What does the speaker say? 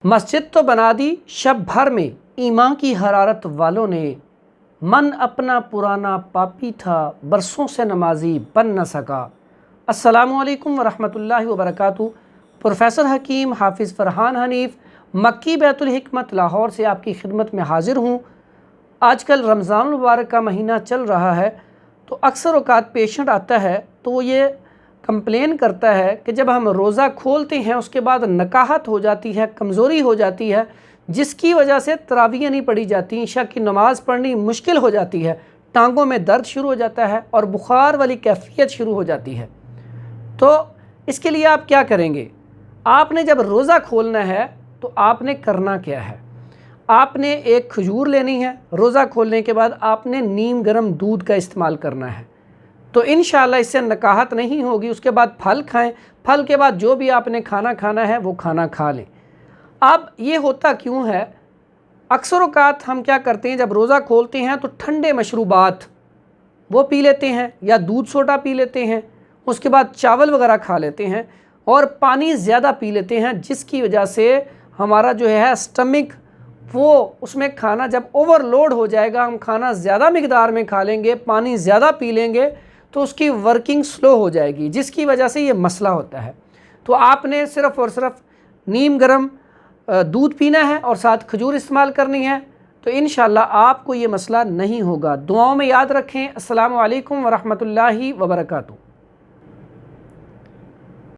मस्जिद तो बना दी शब भर में ईमान की हरारत वालों ने, मन अपना पुराना पापी था बरसों से नमाजी बन न सका। अस्सलामुअलैकुम वरहमतुल्लाहि वबरकातुहू। प्रोफेसर हकीम हाफिज़ फ़रहान हनीफ़ मक्की बैतुल हिकमत लाहौर से आपकी खिदमत में हाज़िर हूँ। आजकल रमज़ान मुबारक का महीना चल रहा है, तो अक्सर औक़ात पेशेंट आता है तो वो ये कंप्लेन करता है कि जब हम रोज़ा खोलते हैं उसके बाद नकाहत हो जाती है, कमज़ोरी हो जाती है, जिसकी वजह से तरावियाँ नहीं पढ़ी जाती, इशा की नमाज़ पढ़नी मुश्किल हो जाती है, टांगों में दर्द शुरू हो जाता है और बुखार वाली कैफियत शुरू हो जाती है। तो इसके लिए आप क्या करेंगे? आपने जब रोज़ा खोलना है तो आपने करना क्या है? आपने एक खजूर लेनी है, रोज़ा खोलने के बाद आपने नीम गर्म दूध का इस्तेमाल करना है, तो इंशाअल्लाह इससे नकाहत नहीं होगी। उसके बाद फल खाएं, फल के बाद जो भी आपने खाना है वो खाना खा लें। अब ये होता क्यों है? अक्सर औक़ात हम क्या करते हैं, जब रोज़ा खोलते हैं तो ठंडे मशरूबात वो पी लेते हैं या दूध सोडा पी लेते हैं, उसके बाद चावल वगैरह खा लेते हैं और पानी ज़्यादा पी लेते हैं, जिसकी वजह से हमारा जो है स्टमक वो उसमें खाना जब ओवरलोड हो जाएगा, हम खाना ज़्यादा मिकदार में खा लेंगे, पानी ज़्यादा पी लेंगे तो उसकी वर्किंग स्लो हो जाएगी, जिसकी वजह से ये मसला होता है। तो आपने सिर्फ़ और सिर्फ नीम गर्म दूध पीना है और साथ खजूर इस्तेमाल करनी है, तो इंशाअल्लाह आपको ये मसला नहीं होगा। दुआओं में याद रखें। अस्सलामु अलैकुम वरहमतुल्लाहि वबरकातुहू।